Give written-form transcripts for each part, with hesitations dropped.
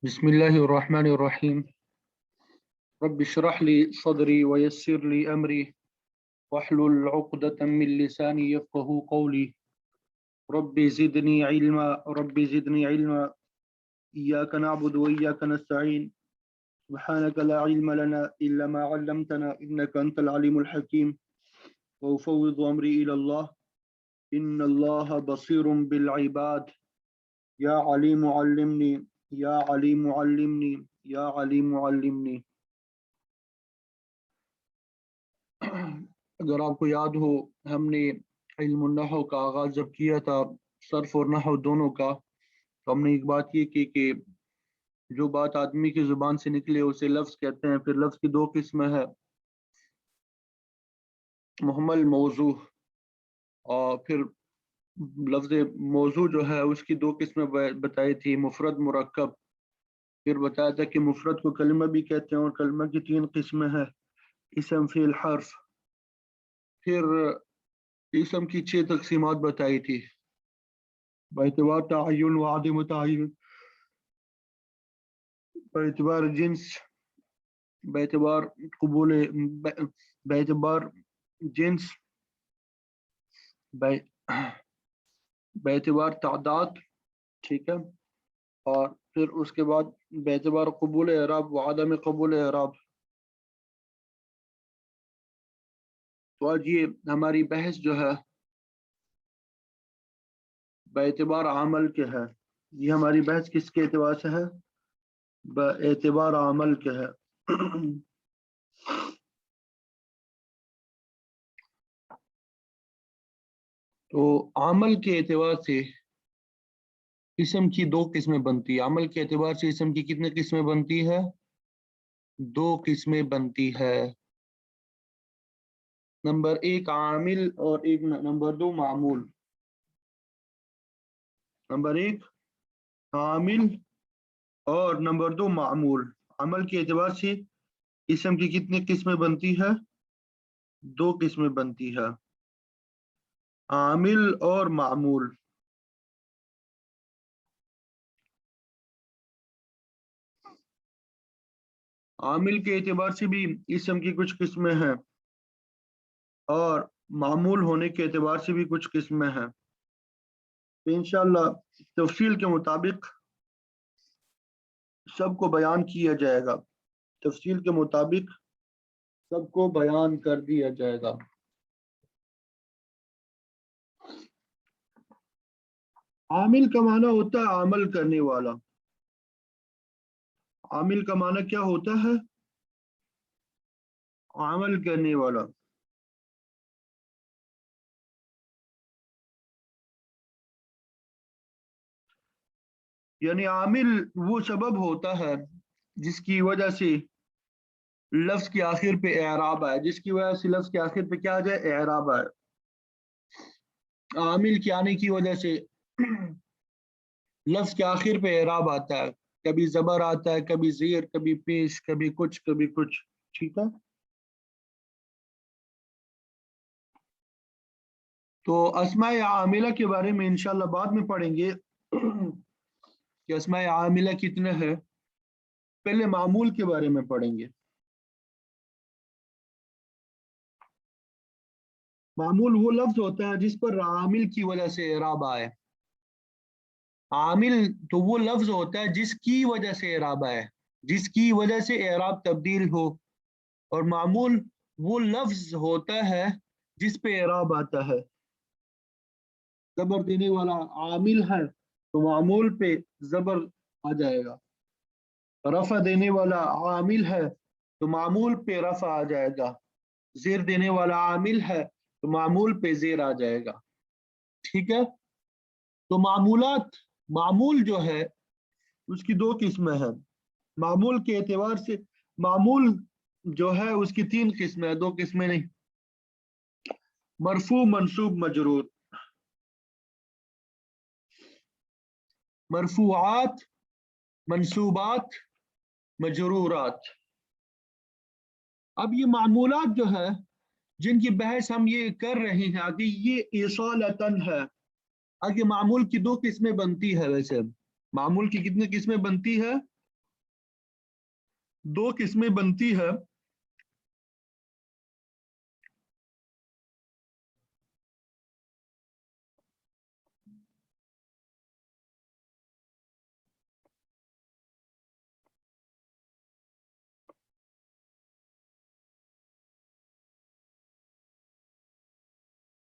بسم الله الرحمن الرحيم. رب اشرح لي صدري ويسر لي أمري واحلل عقدة من لساني يفقه قولي. رب زدني علما إياك نعبد وإياك نستعين. سبحانك لا علم لنا إلا ما علمتنا إنك أنت العليم الحكيم. وأفوض أمري إلى الله إن الله بصير بالعباد. يا عليم علمني يا عليم علمني يا عليم علمني. اگر آپ کو یاد ہو ہم نے علم النحو کا آغاز جب کیا تھا، صرف اور نحو دونوں کا، تو ہم نے ایک بات یہ کی کہ جو بات آدمی کی زبان سے نکلے اسے لفظ کہتے ہیں۔ پھر لفظ کی دو قسمیں ہیں، محمل موضوع، اور پھر لفظ موضوع جو ہے اس کی دو قسمیں بتائی تھی، مفرد مرکب۔ پھر بتایا تھا کہ مفرد کو کلمہ بھی کہتے ہیں اور کلمہ کی تین قسمیں ہیں، اسم فعل حرف۔ پھر اسم کی 6 تقسیمات بتائی تھی، باعتبار تعین و عدم تعین، باعتبار جنس، باعتبار قبول، باعتبار جنس، باعتبار تعداد، ٹھیک ہے، اور پھر اس کے بعد باعتبار قبول اعراب و عدم قبول اعراب۔ تو آج یہ ہماری بحث جو ہے باعتبار عمل کے ہے۔ یہ ہماری بحث کس کے اعتبار سے ہے؟ باعتبار عمل کے ہے۔ تو عمل کے اعتبار سے اسم کی دو قسمیں بنتی ہے۔ عمل کے اعتبار سے اسم کی کتنے قسمیں بنتی ہے؟ 2 قسمیں بنتی ہے۔ نمبر 1 عامل اور نمبر 2 معمول۔ نمبر 1 عامل اور نمبر 2 معمول۔ عمل کے اعتبار سے اسم کی کتنی قسمیں بنتی ہے؟ 2 قسمیں بنتی ہے، عامل اور معمول۔ عامل کے اعتبار سے بھی اسم کی کچھ قسمیں ہیں اور معمول ہونے کے اعتبار سے بھی کچھ قسمیں ہیں۔ تو انشاءاللہ تفصیل کے مطابق سب کو بیان کیا جائے گا، تفصیل کے مطابق سب کو بیان کر دیا جائے گا۔ عامل کا معنی ہوتا ہے عمل کرنے والا۔ عامل کا معنی کیا ہوتا ہے؟ عمل کرنے والا۔ یعنی عامل وہ سبب ہوتا ہے جس کی وجہ سے لفظ کے آخر پہ اعراب آئے، جس کی وجہ سے لفظ کے آخر پہ کیا آ جائے؟ اعراب آئے۔ عامل کے آنے کی وجہ سے لفظ کے آخر پہ اعراب آتا ہے، کبھی زبر آتا ہے، کبھی زیر، کبھی پیش، کبھی کچھ کبھی کچھ، ٹھیک ہے۔ تو اسماء عاملہ کے بارے میں انشاءاللہ بعد میں پڑھیں گے کہ اسماء عاملہ کتنے ہیں، پہلے معمول کے بارے میں پڑھیں گے۔ معمول وہ لفظ ہوتا ہے جس پر عامل کی وجہ سے اعراب آئے۔ عامل تو وہ لفظ ہوتا ہے جس کی وجہ سے اعراب آئے، جس کی وجہ سے اعراب تبدیل ہو، اور معمول وہ لفظ ہوتا ہے جس پہ اعراب آتا ہے۔ زبر دینے والا عامل ہے تو معمول پہ زبر آ جائے گا، رفع دینے والا عامل ہے تو معمول پہ رفع آ جائے گا، زیر دینے والا عامل ہے تو معمول پہ زیر آ جائے گا، ٹھیک ہے۔ تو معمول جو ہے اس کی 2 قسمیں ہیں۔ معمول کے اعتبار سے معمول جو ہے اس کی 3 قسمیں ہیں، 2 قسمیں نہیں، مرفوع، منصوب، مجرور۔ مرفوعات، منصوبات، مجرورات۔ اب یہ معمولات جو ہے جن کی بحث ہم یہ کر رہے ہیں آگے، یہ اصالتاً ہے۔ آگے معمول کی 2 قسمیں بنتی ہے، ویسے معمول کی کتنی قسمیں بنتی ہے؟ दो किस्में बनती है।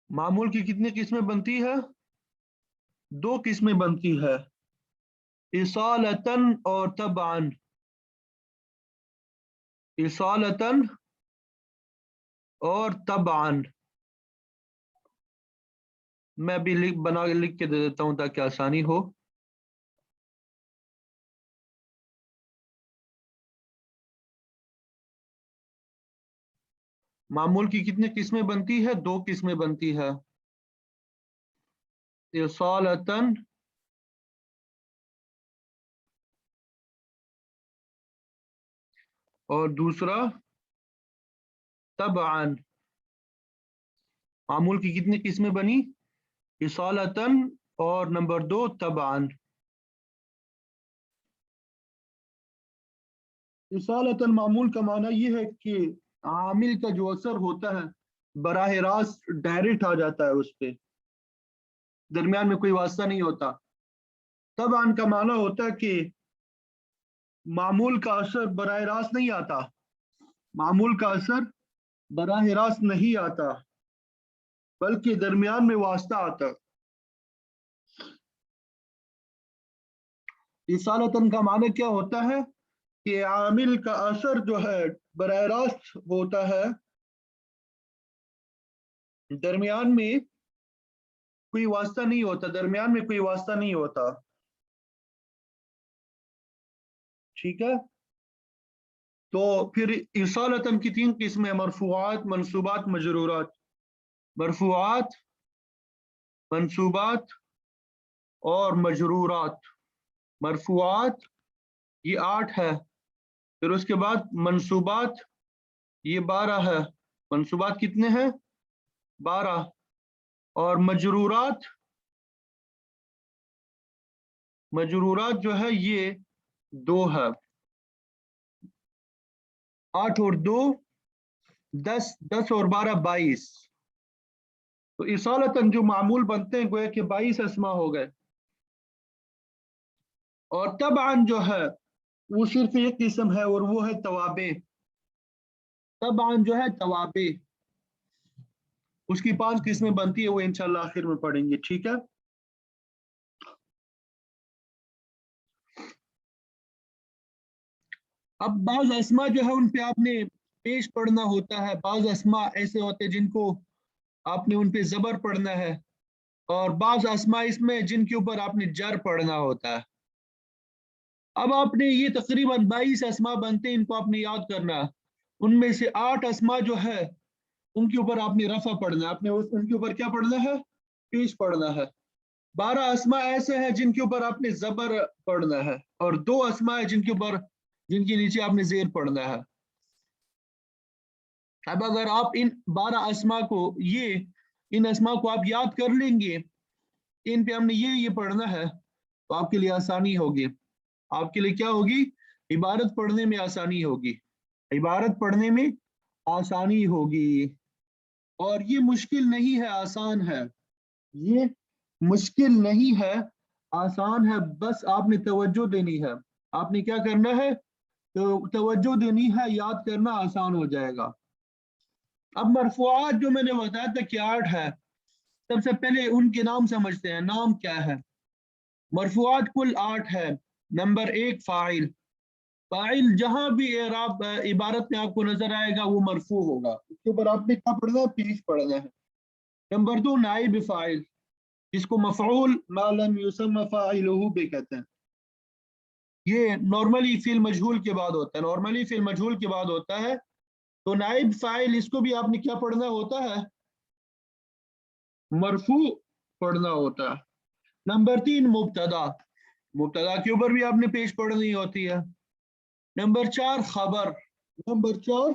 मामूल की कितनी किस्में बनती है? दो किस्में बनती है, इसालतन और तबान। इसालतन और तबान। मैं भी लिख के दे देता हूं ताकि आसानी हो। मामूल की कितनी किस्में बनती है? दो किस्में बनती है, इसालतन और दूसरा तबान। मामूल की कितनी किस्में बनी? इसालतन और नंबर दो तबान। इसालतन मामूल का माना यह है कि आमिल का जो असर होता है बराह रास्त डायरेक्ट आ जाता है उस पे, दरमियान में कोई वास्ता नहीं होता। तबान का माना होता है कि मामूल का असर बराह रास्त नहीं आता, मामूल का असर बराह रास्त नहीं आता बल्कि दरमियान में वास्ता आता। इसालतन का माना क्या होता है कि आमिल का असर जो है बराह रास्त होता है, दरमियान में कोई वास्ता नहीं होता, दरमियान में कोई वास्ता नहीं होता। ठीक है, तो फिर इसालतन की तीन किस्में, मरफूआत, मंसूबात, मजरूरात। मरफूआत, मंसूबात और मजरूरात। मरफूआत ये 8 है, फिर उसके बाद मंसूबात ये 12 है। मंसूबात कितने हैं? 12। और मजरूरात, मजरूरात जो है ये 2 है। 8 और 2 10, 10 और 12 22। तो इसालतन जो मामूल बनते हैं गोया कि 22 अस्मा हो गए। और तबान जो है वो सिर्फ एक किस्म है और वो है तवाबे। तबान जो है तवाबे, उसकी 5 किस्में बनती है, वो इंशाल्लाह आखिर में पढ़ेंगे। ठीक है, अब बाज अस्मा जो है उन पे आपने पेश पढ़ना होता है। बाज अस्मा ऐसे होते हैं जिनको आपने उन पे जबर पढ़ना है, और बाज अस्मा इसमें जिनके ऊपर आपने जर पढ़ना होता है। अब आपने ये तकरीबन 22 अस्मा बनते हैं, इनको आपने याद करना। उनमें से 8 अस्मा जो है उनके ऊपर आपने रफा पढ़ना है, आपने उनके ऊपर क्या पढ़ना है? पेश पढ़ना है। 12 अस्मा ऐसे हैं जिनके ऊपर आपने जबर पढ़ना है, और 2 अस्मा है जिनके ऊपर, जिनके नीचे आपने जेर पढ़ना है। अब अगर आप इन 12 अस्मा को, इन अस्मा को आप याद कर लेंगे, इन पे हमने ये पढ़ना है, तो आपके लिए आसानी होगी। आपके लिए क्या होगी? इबारत पढ़ने में आसानी होगी, इबारत पढ़ने में आसानी होगी। और ये मुश्किल नहीं है, आसान है। ये मुश्किल नहीं है, आसान है। बस आपने तवज्जो देनी है। आपने क्या करना है? तो तवज्जो देनी है, याद करना आसान हो जाएगा। अब मरफूआत जो मैंने बताया था कि 8 है, सबसे पहले उनके नाम समझते हैं। नाम क्या है? मरफूआत कुल 8 है। Number 1 file. फाइल जहां भी एराब इबारत में आपको नजर आएगा वो मरफू होगा, उसके ऊपर आपने क्या पढ़ना है? पेश पढ़ना है। नंबर 2 नाइब फाइल, जिसको मफऊल मालम युसम्मा फाइलुहु भी कहते हैं। ये नॉर्मली फिल मजहूल के बाद होता है, नॉर्मली फिल मजहूल के बाद होता है। तो नाइब फाइल, इसको भी आपने क्या पढ़ना होता है? मरफू पढ़ना होता है। नंबर 3 मुब्तदा, मुब्तदा के ऊपर भी आपने पेश पढ़नी होती है। नंबर 4 खबर, नंबर 4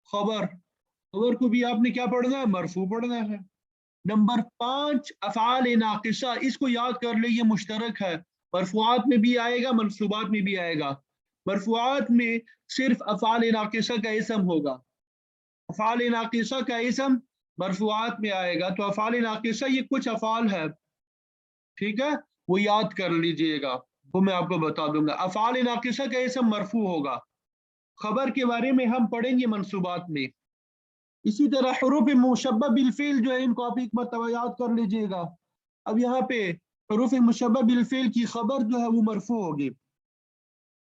खबर, खबर को भी आपने क्या पढ़ना है? मरफू पढ़ना है। नंबर 5 अफ़आल नाक़िसा, इसको याद कर ले, ये मुश्तरक है, मरफूआत में भी आएगा, मंसूबात में भी आएगा। मरफूआत में सिर्फ अफ़ाल नाक़िसा का इसम होगा, अफ़ाल नाक़िसा का इसम मरफूआत में आएगा। तो अफ़ाल नाक़िसा ये कुछ अफ़ाल है, ठीक है, वो याद कर लीजिएगा, वो मैं आपको बता दूंगा। अफ़ाल नाक़िसा का इसम मरफू होगा। खबर के बारे में हम पढ़ेंगे मंसूबात में। इसी तरह हुरूफ मुशब्बह बिल फ़िल जो है, इनको आप एक मरतबा याद कर लीजिएगा। अब यहाँ पे हुरूफ मुशब्बह बिल फ़िल की खबर जो है वो मरफू होगी,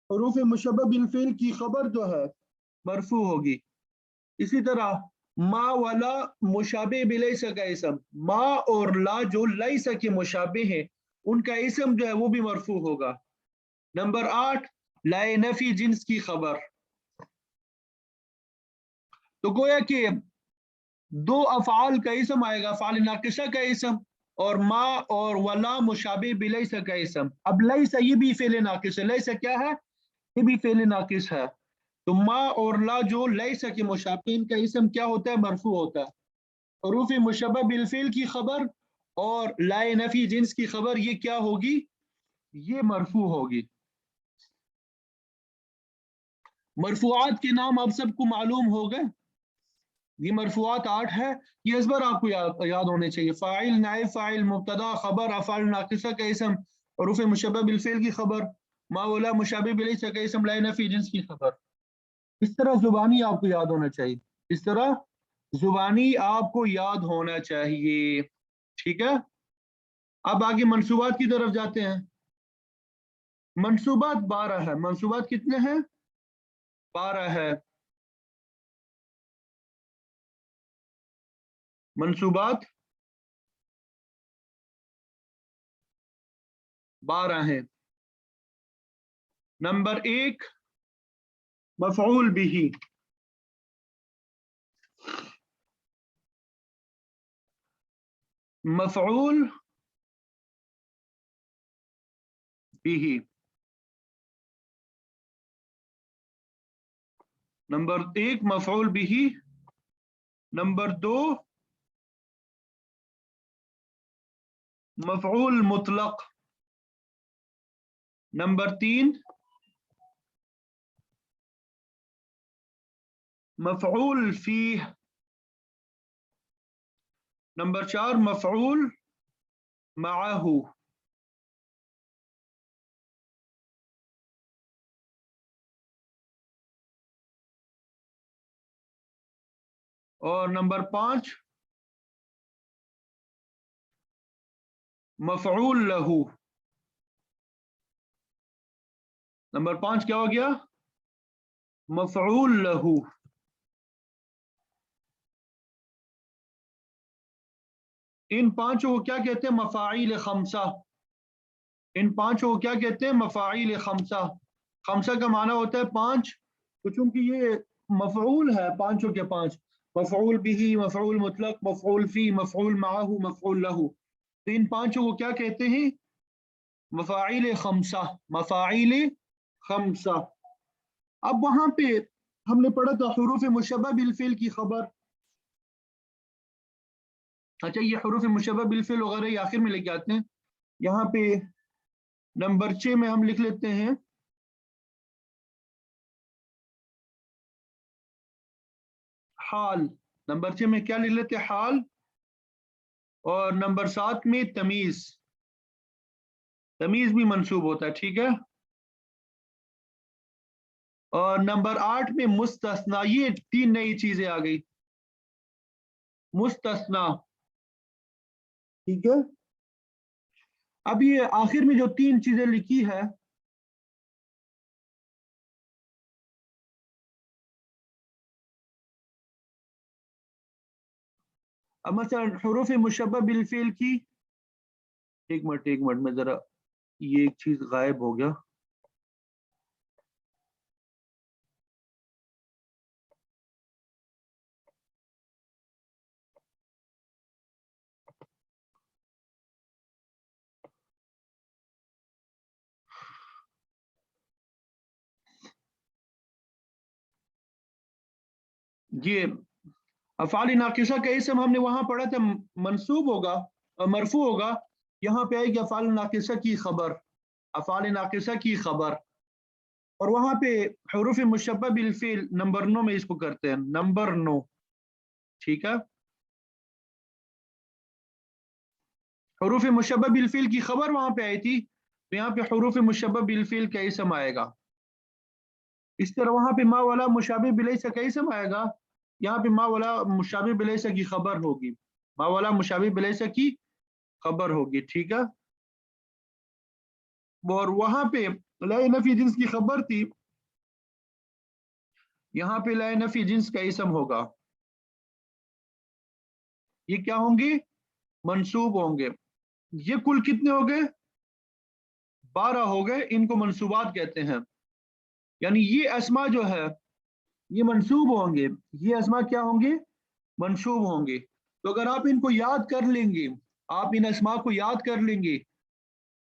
हुरूफ मुशब्बह बिल फ़िल की खबर जो है मरफू होगी। इसी तरह मा वाला मुशाबे बिलैसा का इसम, मा और ला जो लैसा के मुशाबे हैं उनका इसम जो है वो भी मरफू होगा। नंबर 8 लाए नफी जिन्स की खबर। तो गोया कि दो अफ़ाल का इसम आएगा, अफ़ाल नाक़िसा का इसम, और मा और वला मुशाबे बिलैसा का इसम। अब लैसा ये भी फ़ेल नाक़िस है, लैसा क्या है, ये भी फ़ेल नाक़िस है। तो मा और ला जो लैसा के मुशाबे, इनका इसम क्या होता है, मरफू होता है। हुरूफ मुशब्बह बिल फ़िल की खबर और लाए नफी जिन्स की खबर ये क्या होगी, ये मरफू होगी। मरफूआत के नाम आप सबको मालूम हो गए। ये मरफूआत 8 है, ये इस बार आपको याद होने चाहिए। फ़ाइल, नाइब फ़ाइल, मुब्तदा, खबर, अफ़ाल नाक़िसा का इसम, हुरूफ मुशब्बह बिल फ़िल की खबर, मा वला मुशाबे बिलैसा का इसम, लाए नफी जिन्स की खबर। इस तरह जुबानी आपको याद होना चाहिए, इस तरह जुबानी आपको याद होना चाहिए, ठीक है। अब आगे मंसूबात की तरफ जाते हैं। मंसूबात 12 है। मंसूबात कितने हैं, 12 है। मंसूबात 12 हैं। नंबर 1 मफ़ऊल बिही, मफ़ऊल बिही। नंबर 1 मफ़ऊल बिही। नंबर 2 मफ़ऊल मुतलक। नंबर 3 मफ़ऊल फ़ीह। नंबर 4 मफ़ऊल मअहू। और नंबर 5 मफ़ऊल लहू। नंबर 5 क्या हो गया, मफ़ऊल लहू। इन पांचों को क्या कहते हैं, मफ़ाइल खमसा। इन पांचों को क्या कहते हैं, मफ़ाइल खमसा। खमसा का माना होता है 5। तो चूंकि ये मफ़ऊल है, पांचों के पांच, मफ़ऊल बिही, मफ़ऊल मुतलक, मफ़ऊल फी, मफ़ऊल माहू, मफ़ऊल लहू, तो इन पांचों को क्या कहते हैं, मफ़ाइल खमसा, मफ़ाइल खमसा। अब वहां पे हमने पढ़ा था हुरूफ मुशब्बह बिल फ़िल की खबर। अच्छा, ये हुरूफ मुशब्बह बिल फ़िल वगैरह ये आखिर में लेके आते हैं। यहाँ पे नंबर 6 में हम लिख लेते हैं हाल। नंबर 6 में क्या लिख लेते हैं, हाल। और नंबर 7 में तमीज, तमीज भी मंसूब होता है, ठीक है। और नंबर 8 में मुस्तस्ना, ये 3 नई चीजें आ गई, मुस्तस्ना, ठीक है। अब ये आखिर में जो 3 चीजें लिखी है, अब मसलन हुरूफ मुशब्बह बिल फ़िल की, एक मिनट में जरा, ये एक चीज गायब हो गया। ये अफ़ाल नाक़िसा का इसम हमने वहां पढ़ा था, मंसूब होगा और मरफू होगा। यहाँ पे आएगी अफ़ाल नाक़िसा की खबर, अफ़ाल नाक़िसा की खबर। اور وہاں پہ حروف مشبہ بالفعل نمبر 9 میں اس کو کرتے ہیں، نمبر 9، ٹھیک ہے۔ حروف مشبہ بالفعل کی خبر وہاں پہ آئی تھی، تو یہاں پہ حروف مشبہ بالفعل کا اسم آئے گا۔ اس طرح وہاں پہ ما والا مشابہ بلیس کا اسم آئے گا، یہاں پہ ما والا مشابہ بلیس کی خبر ہوگی، ما والا مشابہ بلیس کی خبر ہوگی، ٹھیک ہے۔ اور وہاں پہ لا نفی جنس کی خبر تھی، یہاں پہ لا نفی جنس کا اسم ہوگا، یہ کیا ہوں گی؟ منصوب ہوں گے۔ یہ کل کتنے ہو گئے؟ 12 ہو گئے، ان کو منصوبات کہتے ہیں، یعنی یہ اسما جو ہے یہ منصوب ہوں گے، یہ اسما کیا ہوں گے؟ منصوب ہوں گے۔ تو اگر آپ ان کو یاد کر لیں گے، آپ ان اسما کو یاد کر لیں گے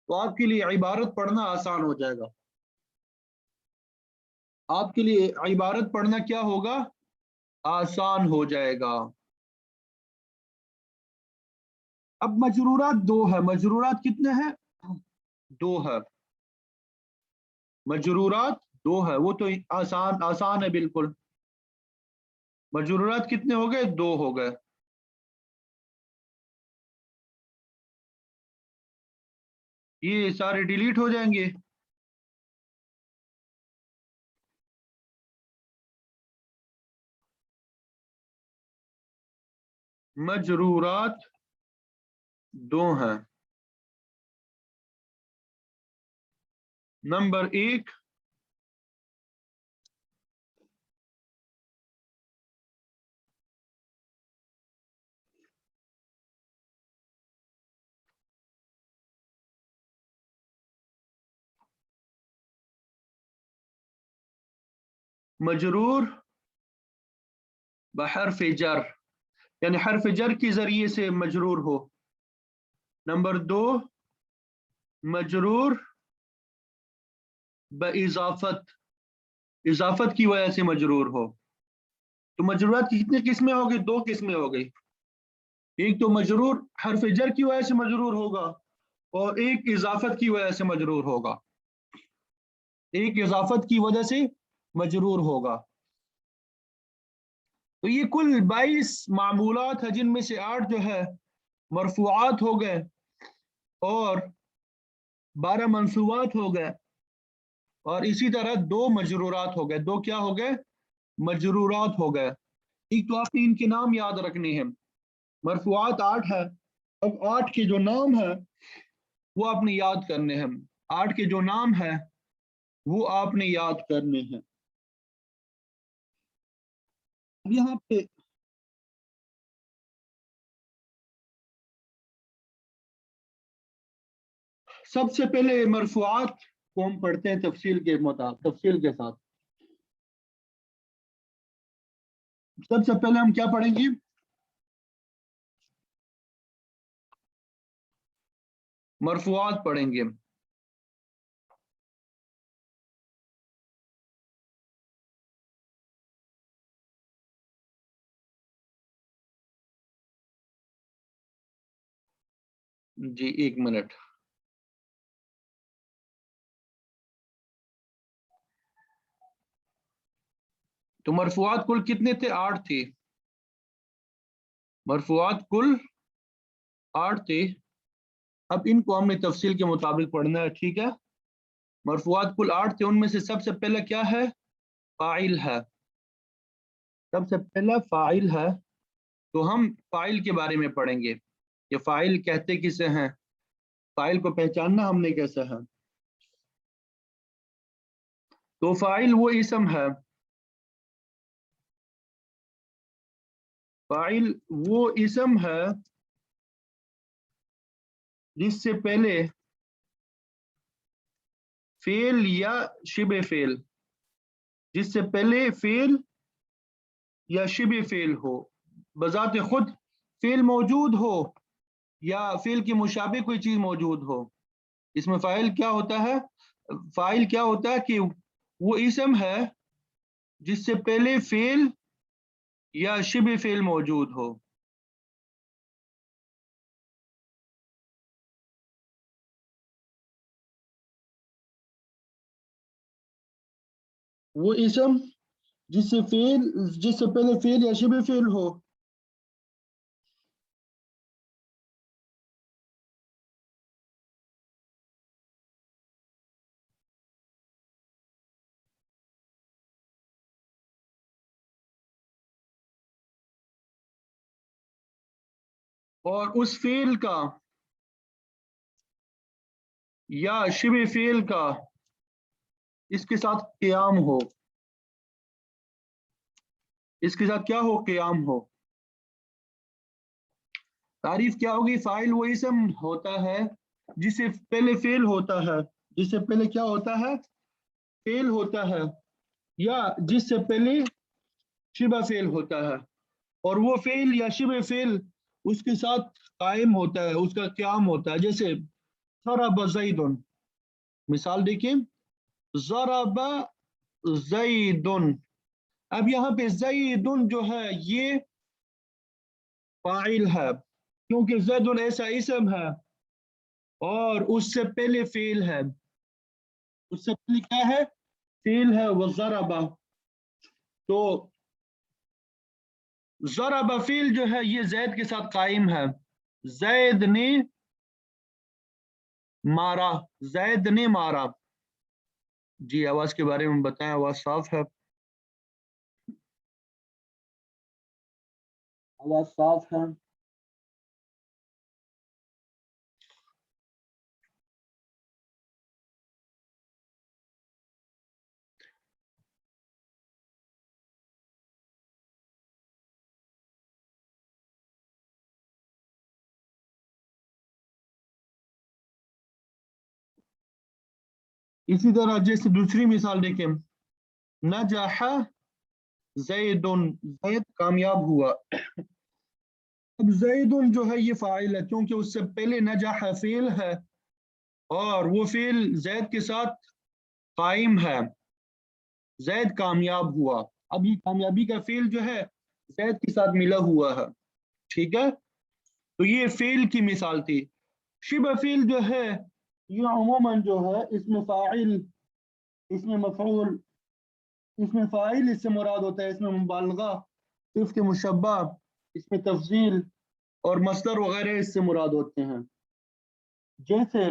تو آپ کے لیے عبارت پڑھنا آسان ہو جائے گا، آپ کے لیے عبارت پڑھنا کیا ہوگا؟ آسان ہو جائے گا۔ اب مجرورات 2 ہے، مجرورات کتنے ہیں؟ 2 ہے، مجرورات 2 ہے، وہ تو آسان ہے بالکل۔ مجرورات کتنے ہو گئے؟ 2 ہو گئے۔ یہ سارے ڈیلیٹ ہو جائیں گے۔ مجرورات 2 ہیں، نمبر 1 مجرور بحرف جر، یعنی حرف جر کے ذریعے سے مجرور ہو۔ نمبر 2 مجرور باضافت، اضافت کی وجہ سے مجرور ہو۔ تو مجرورات کی کتنی قسمیں ہو گئی؟ 2 قسمیں ہو گئی، ایک تو مجرور حرف جر کی وجہ سے مجرور ہوگا، اور ایک اضافت کی وجہ سے مجرور ہوگا، ایک اضافت کی وجہ سے مجرور ہوگا۔ تو یہ کل 22 معمولات ہیں، جن میں سے 8 جو ہے مرفوعات ہو گئے اور 12 منصوبات ہو گئے، اور اسی طرح 2 مجرورات ہو گئے۔ 2 کیا ہو گئے؟ مجرورات ہو گئے۔ ایک تو آپ نے ان کے نام یاد رکھنے ہیں، مرفوعات 8 ہے، اب 8 کے جو نام ہیں وہ آپ نے یاد کرنے ہیں، 8 کے جو نام ہیں وہ آپ نے یاد کرنے ہیں۔ اب یہاں پہ سب سے پہلے مرفوعات کو ہم پڑھتے ہیں تفصیل کے ساتھ۔ سب سے پہلے ہم کیا پڑھیں گے؟ مرفوعات پڑھیں گے۔ جی 1 منٹ۔ تو مرفوعات کل کتنے تھے؟ 8 تھے، مرفوعات کل 8 تھے۔ اب ان کو ہم نے تفصیل کے مطابق پڑھنا ہے، ٹھیک ہے۔ مرفوعات کل 8 تھے، ان میں سے سب سے پہلا کیا ہے؟ فاعل ہے، سب سے پہلا فاعل ہے۔ تو ہم فاعل کے بارے میں پڑھیں گے، یہ فاعل کہتے کسے ہیں، فاعل کو پہچاننا ہم نے کیسا ہے۔ تو فاعل وہ اسم ہے، فاعل وہ اسم ہے جس سے پہلے فعل یا شبہ فعل، جس سے پہلے فعل یا شبہ فعل ہو، بذات خود فعل موجود ہو یا فعل کی مشابہ کوئی چیز موجود ہو۔ اس میں فاعل کیا ہوتا ہے؟ فاعل کیا ہوتا ہے کہ وہ اسم ہے جس سے پہلے فعل یا شبہ فعل موجود ہو۔ वो इसम जिससे पहले फेल या शिबे फेल हो। और उस फेल का या शिबे फेल का इसके साथ क़याम हो, इसके साथ क्या हो, क़याम हो। तारीफ क्या होगी, फाइल वो इसम होता है जिससे पहले फेल होता है, जिससे पहले क्या होता है, फेल होता है, या जिससे पहले शिबा फेल होता है, और वो फेल या शिबे फेल उसके साथ कायम होता है, उसका क़याम होता है। जैसे ज़रब ज़ैदुन, मिसाल देखिए, ज़रब ज़ैदुन। अब यहाँ पे ज़ैदुन जो है ये फाइल है, क्योंकि ज़ैदुन ऐसा इसम है और उससे पहले फेल है, उससे पहले क्या है, फेल है, वो ज़रबा। तो ज़रबा फेल जो है ये जैद के साथ कायम है, जैद ने मारा, जैद ने मारा। जी आवाज के बारे में बताएं, आवाज साफ है, आवाज साफ है। इसी तरह जैसे दूसरी मिसाल देखें, नजह जैदुन, जैद कामयाब हुआ। अब जैदुन जो है ये फाइल है, क्योंकि उससे पहले नजह फेल है और वो फेल जैद के साथ कायम है, जैद कामयाब हुआ। अब ये कामयाबी का फेल जो है जैद के साथ मिला हुआ है, ठीक है। तो ये फेल की मिसाल थी। शिबह फेल जो है ये अमूमन जो है इसमें फाइल, इसमें मफऊल, इसमें फाइल इससे मुराद होता है, इसमें मुबालगा, सिफ़ के मुशब्बा, इसमें तफजील और मस्दर वगैरह इससे मुराद होते हैं। जैसे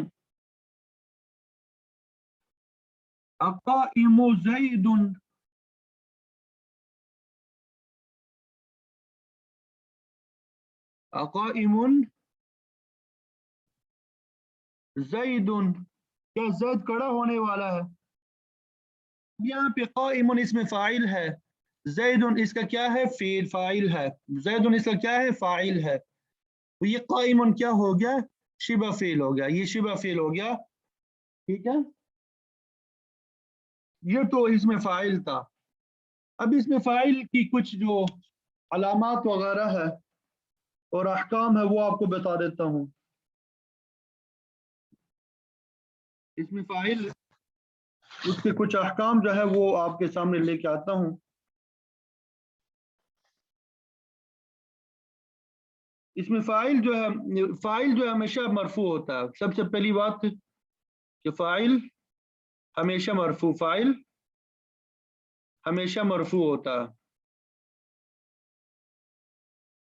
अक़ाइमु ज़ैदुन, अक़ाइमुन ज़ैदुन, क्या जैद खड़ा होने वाला है। यहाँ पे क़ाइमुन इसमें फ़ाइल है, ज़ैदुन इसका क्या है, फ़ेल फ़ाइल है, ज़ैदुन इसका क्या है, फ़ाइल है। तो ये क़ाइमुन क्या हो गया, शिबा फ़ेल हो गया, ये शिबा फ़ेल हो गया, ठीक है। ये तो इसमें फ़ाइल था। अब इसमें फ़ाइल की कुछ जो अलामात वगैरह है और अहकाम है वो आपको बता देता हूँ। इसमें फ़ाइल उसके कुछ अहकाम जो है वो आपके सामने लेके आता हूँ। इसमें फ़ाइल जो है, फ़ाइल जो है हमेशा मरफू होता है। सबसे पहली बात कि फ़ाइल हमेशा मरफू, फ़ाइल हमेशा मरफू होता है,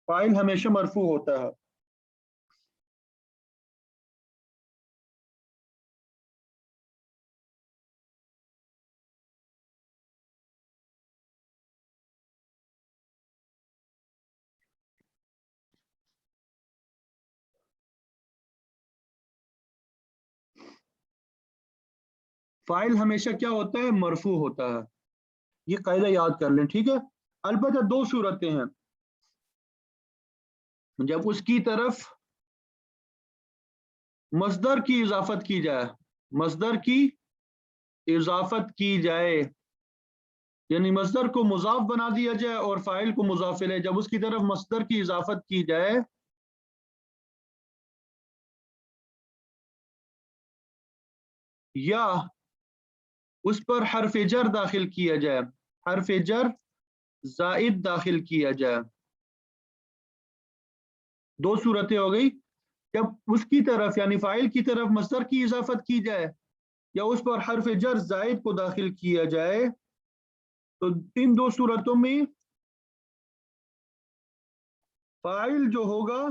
फ़ाइल हमेशा मरफू होता है। फ़ाइल हमेशा क्या होता है, मरफू होता है। ये कायदा याद कर लें, ठीक है। अलबत्ता दो सूरतें हैं, जब उसकी तरफ मस्दर की इजाफत की जाए, मस्दर की इजाफत की जाए, यानी मस्दर को मुजाफ बना दिया जाए और फाइल को मुजाफ इलैह, जब उसकी तरफ मस्दर की इजाफत की जाए या उस पर हर्फ जर दाखिल किया जाए, हर्फ जर जायद दाखिल किया जाए। दो सूरतें हो गई, जब उसकी तरफ यानी फाइल की तरफ मस्दर की इजाफत की जाए या उस पर हर्फ जर जायद को दाखिल किया जाए, تو ان دو صورتوں میں فاعل جو ہوگا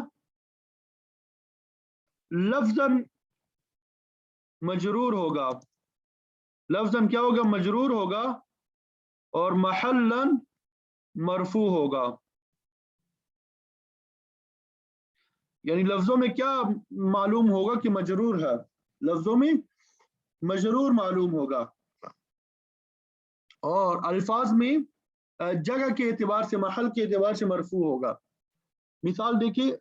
لفظاً مجرور ہوگا، لفظاً کیا ہوگا؟ مجرور ہوگا، اور محلاً مرفوع ہوگا. یعنی لفظوں میں کیا معلوم ہوگا کہ مجرور ہے، لفظوں میں مجرور معلوم ہوگا، اور الفاظ میں جگہ کے اعتبار سے، محل کے اعتبار سے مرفوع ہوگا. مثال دیکھیے،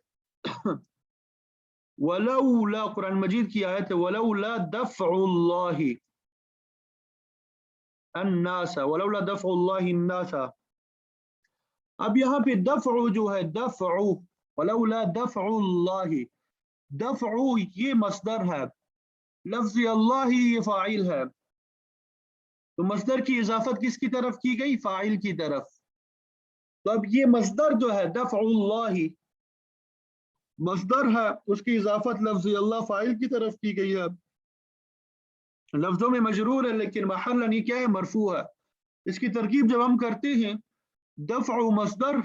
ولولا، قرآن مجید کی آیت ہے، ولولا دفع اللہ الناس، ولولا دفع اللہ الناس. اب یہاں پہ دفع جو ہے، دفع، ولولا دفع اللہ، دفع یہ مصدر ہے، لفظ اللہ ہی یہ فاعل ہے، تو مصدر کی اضافت کس کی طرف کی گئی؟ فاعل کی طرف. تو اب یہ مصدر جو ہے دفع اللہ مصدر ہے، اس کی اضافت لفظ اللہ فاعل کی طرف کی گئی ہے، لفظوں میں مجرور ہے لیکن محل نہیں کیا ہے؟ مرفوع ہے. اس کی ترکیب جب ہم کرتے ہیں، دفع مصدر،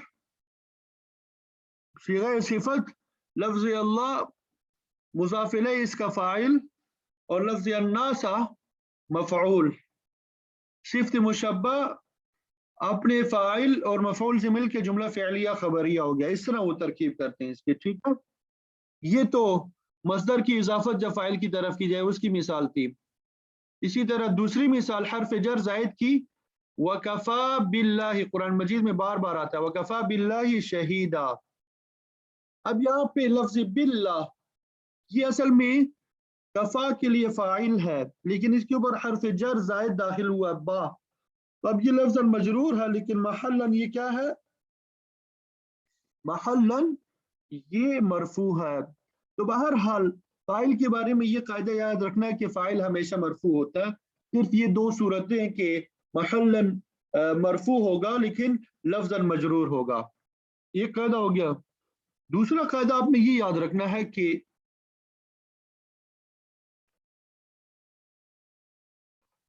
صیغہ صفت، لفظ اللہ مضاف الیہ اس کا فاعل، اور لفظ الناس مفعول. صفت مشبہ اپنے فاعل اور مفعول سے مل کے جملہ فعلیہ خبریہ ہو گیا. اس طرح وہ ترکیب کرتے ہیں اس کے. ٹھیک ہے، یہ تو مصدر کی اضافت جب فاعل کی طرف کی جائے اس کی مثال تھی. اسی طرح دوسری مثال حرف جر زائد کی، وَكَفَى بِاللَّهِ، قرآن مجید میں بار بار آتا ہے وَكَفَى بِاللَّهِ شَهِيدًا. اب یہاں پہ لفظ باللہ یہ اصل میں کفا کے لیے فاعل ہے، لیکن اس کے اوپر حرف جر زائد داخل ہوا با، تو اب یہ لفظ مجرور ہے لیکن محلاً یہ کیا ہے؟ محلاً یہ مرفوع ہے. تو بہرحال فاعل کے بارے میں یہ قاعدہ یاد رکھنا ہے کہ فاعل ہمیشہ مرفوع ہوتا ہے. صرف یہ دو صورتیں کہ محلاً مرفوع ہوگا لیکن لفظاً مجرور ہوگا. یہ قاعدہ ہو گیا. دوسرا قاعدہ آپ نے یہ یاد رکھنا ہے کہ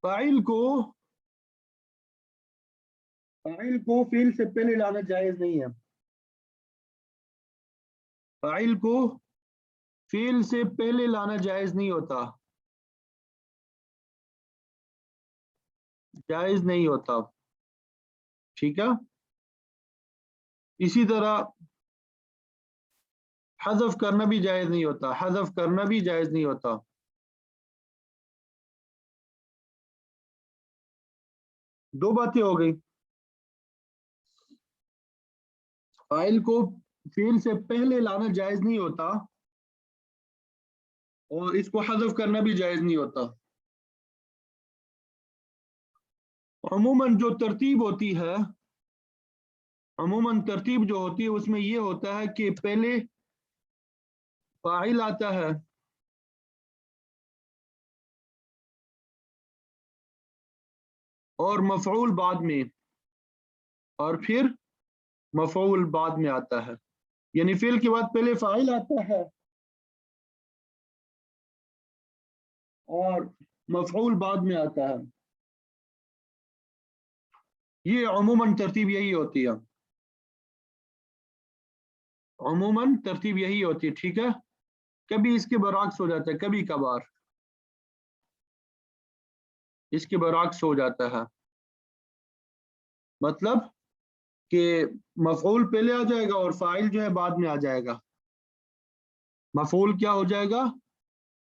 فاعل کو فعل سے پہلے لانا جائز نہیں ہے. فاعل کو فعل سے پہلے لانا جائز نہیں ہوتا، جائز نہیں ہوتا. ٹھیک ہے، اسی طرح حذف کرنا بھی جائز نہیں ہوتا، حذف کرنا بھی جائز نہیں ہوتا. دو باتیں ہو گئی، فاعل کو فعل سے پہلے لانا جائز نہیں ہوتا اور اس کو حذف کرنا بھی جائز نہیں ہوتا. عموماً جو ترتیب ہوتی ہے، عموماً ترتیب جو ہوتی ہے اس میں یہ ہوتا ہے کہ پہلے فاعل آتا ہے، اور مفعول بعد میں، اور پھر مفعول بعد میں آتا ہے. یعنی فعل کے بعد پہلے فاعل آتا ہے اور مفعول بعد میں آتا ہے. یہ عموماً ترتیب یہی ہوتی ہے، عموماً ترتیب یہی ہوتی ہے. ٹھیک ہے، کبھی اس کے برعکس ہو جاتا ہے، کبھی کبھار اس کے برعکس ہو جاتا ہے. مطلب کہ مفعول پہلے آ جائے گا اور فاعل جو ہے بعد میں آ جائے گا. مفعول کیا ہو جائے گا؟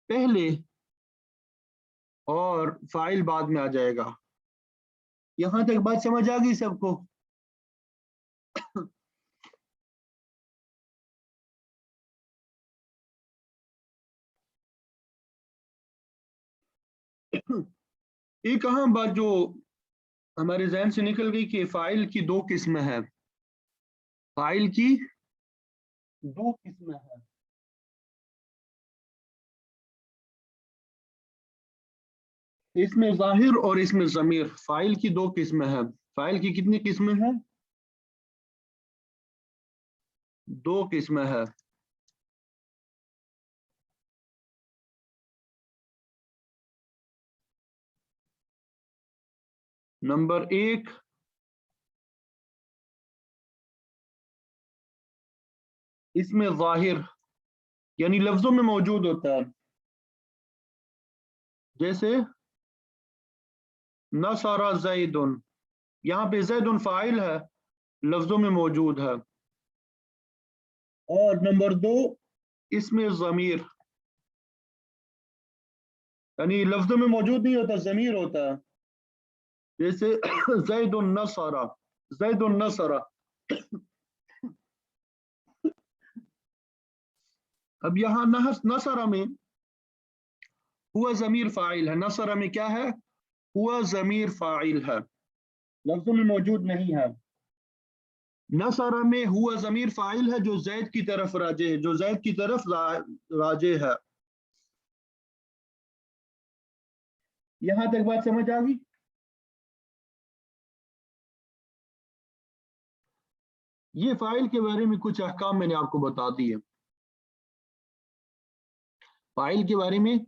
پہلے، اور فاعل بعد میں آ جائے گا. یہاں تک بات سمجھ آ گئی سب کو؟ ایک اہم بات جو ہمارے ذہن سے نکل گئی کہ فاعل کی دو قسمیں ہیں، فاعل کی دو قسمیں ہیں. اس میں ظاہر اور اس میں ضمیر. فاعل کی دو قسمیں ہیں. فاعل کی کتنی قسمیں ہیں؟ دو قسمیں ہیں. نمبر ایک इसमें ज़ाहिर यानी लफ्जों में मौजूद होता है, जैसे नसरा ज़ैदुन, यहाँ पे ज़ैदुन फाइल है, लफ्जों में मौजूद है। और नंबर 2, इसमें ज़मीर यानी लफ्जों में मौजूद नहीं होता, ज़मीर होता है, जैसे ज़ैदुन नसरा, ज़ैदुन नसरा। अब यहाँ नसरा में हुआ ज़मीर फाइल है, नसरा में क्या है, हुआ ज़मीर फाइल है, लफ्जों में मौजूद नहीं है। नसरा में हुआ ज़मीर फाइल है जो ज़ैद की तरफ राजे है, जो ज़ैद की तरफ राजे है। यहां तक बात समझ आ गई? ये फाइल के बारे में कुछ अहकाम मैंने आपको बता दिए। फाइल के बारे में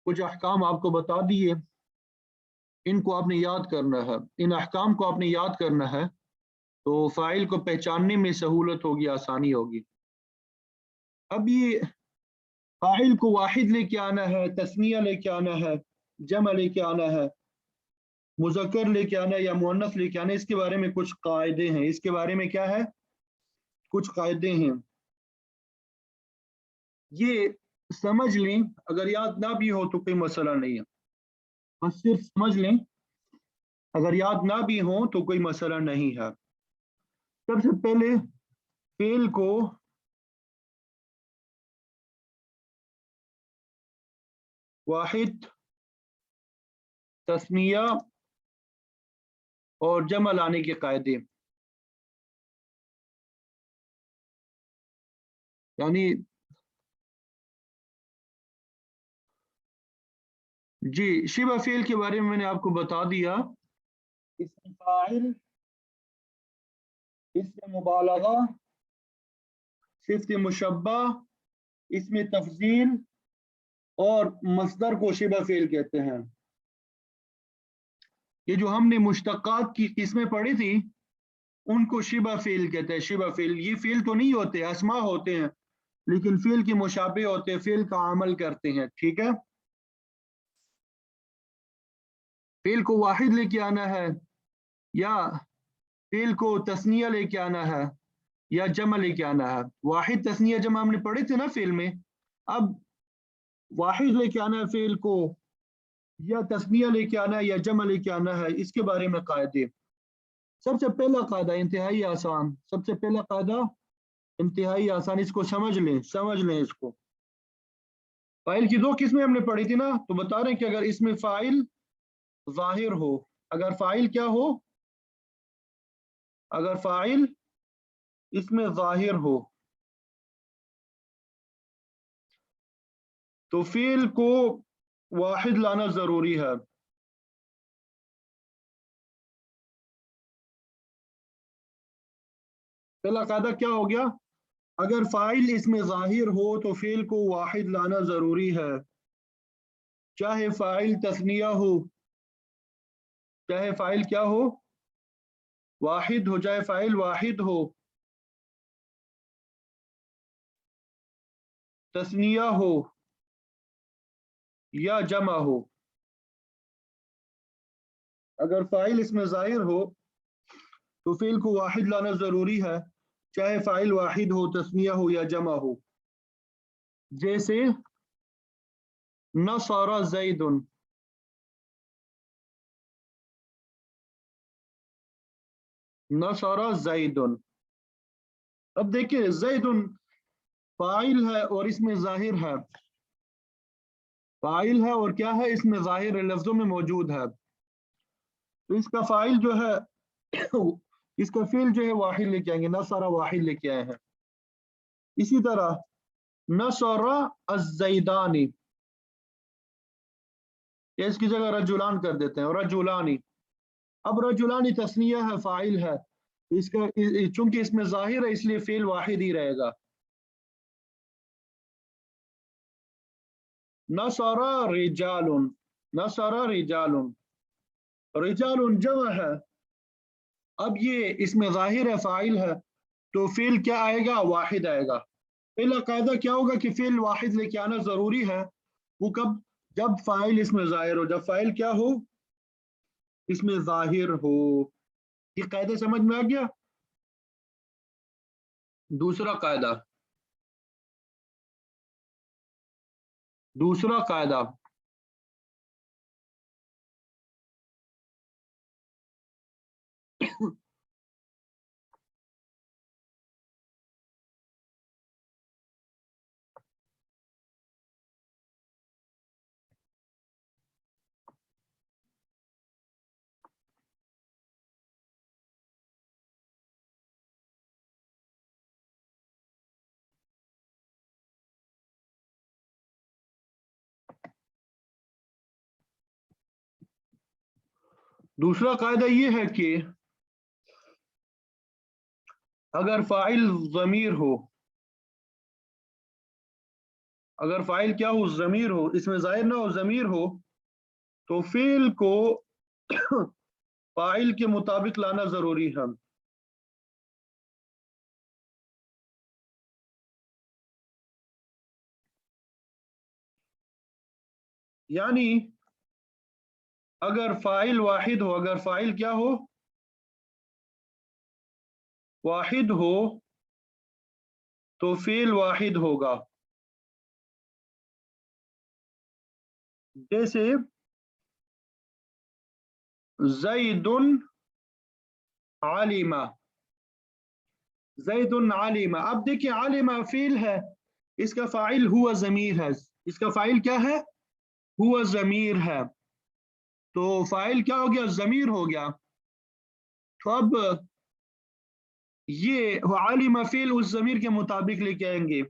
कुछ अहकाम आपको बता दिए, इनको आपने याद करना है, इन अहकाम को आपने याद करना है, तो फाइल को पहचानने में सहूलत होगी, आसानी होगी। अब ये फाइल को वाहिद लेके आना है, तस्निया लेके आना है, जमा लेके आना है, मुज़क्कर लेके आना है या मुअन्नस लेके आना है, इसके बारे में कुछ कायदे हैं। इसके बारे में क्या है, कुछ कायदे हैं, ये समझ लें। अगर याद ना भी हो तो कोई मसला नहीं है, बस सिर्फ समझ लें, अगर याद ना भी हो तो कोई मसला नहीं है। सबसे पहले फेल को वाहिद, तस्निया और जमा लाने के कायदे, यानी जी शिबा फेल के बारे में मैंने आपको बता दिया। इसमें फाइल, इसमें मुबालगा, सिफ्त मुशब्बा, इसमें तफजील और मस्दर को शिबा फेल कहते हैं। ये जो हमने मुश्तक़ात की किस्में पढ़ी थी उनको शिबा फेल कहते हैं। शिबा फेल, ये फेल तो नहीं होते, अस्मा होते हैं, लेकिन फेल के मुशाबे होते हैं, फेल का अमल करते हैं। ठीक है, फेल को वाहिद लेके आना है या फेल को तस्निया लेके आना है या जमा लेके आना है। वाहिद तस्निया जमा हमने पढ़े थे ना फेल में। अब वाहिद लेके आना है फेल को, या तस्निया लेके आना है या जमा लेके आना है, इसके बारे में कायदे। सबसे पहला कायदा इंतहाई आसान, सबसे पहला कायदा इंतहाई आसान, इसको समझ लें, समझ लें इसको। फाइल की दो किस्में हमने पढ़ी थी ना, तो बता रहे हैं कि अगर इसमें फाइल जाहिर हो, अगर फाइल क्या हो, अगर फाइल इसमें जाहिर हो तो फेल को वाहिद लाना जरूरी है। पहला कायदा क्या हो गया, अगर फाइल इसमें जाहिर हो तो फेल को वाहिद लाना जरूरी है, चाहे फाइल तस्निया हो, चाहे फाइल क्या हो, वाहिद हो, चाहे फाइल वाहिद हो, तस्निया हो या जमा हो। अगर फाइल इसमें जाहिर हो तो फेल को वाहिद लाना जरूरी है, चाहे फाइल वाहिद हो, तस्निया हो या जमा हो। जैसे नसरा ज़ैदुन, नसरा ज़ैदुन। अब देखिए ज़ैदुन फाइल है और इसमें जाहिर है, फाइल है और क्या है, इसमें जाहिर है, लफ्जों में मौजूद है। तो इसका फाइल जो है इसका फेल जो है वाहिद लेके आएंगे, नसरा वाहिद लेके आए हैं। इसी तरह नसरा अज़्ज़ैदानी, इसकी जगह रजुलान कर देते हैं, रजुलानी। अब रजुलानी तस्निया है, फाइल है, इसका चूंकि इसमें जाहिर है इसलिए फेल वाहिद ही रहेगा। नसरा रिजालुन, नसरा रिजालुन, रिजालुन जमा है। अब ये इसमें जाहिर है, फाइल है, तो फेल क्या आएगा, वाहिद आएगा। पहला कायदा क्या होगा कि फेल वाहिद लेके आना जरूरी है। वो कब? जब फाइल इसमें जाहिर हो, जब फाइल क्या हो, इसमें जाहिर हो। ये कायदा समझ में आ गया। दूसरा कायदा, दूसरा कायदा, दूसरा कायदा ये है कि अगर फाइल जमीर हो, अगर फाइल क्या हो, जमीर हो, इसमें जाहिर ना हो, जमीर हो, तो फेल को फाइल के मुताबिक लाना जरूरी है। यानी अगर फाइल वाहिद हो, अगर फाइल क्या हो, वाहिद हो, तो फेल वाहिद होगा। जैसे जैदुन आलिमा, जैदुन आलिमा। अब देखिए आलिमा फेल है, इसका फाइल हुआ जमीर है, इसका फाइल क्या है, हुआ जमीर है। तो फाइल क्या हो गया, जमीर हो गया। तो अब ये आलिमा फेल उस जमीर के मुताबिक लेके आएंगे।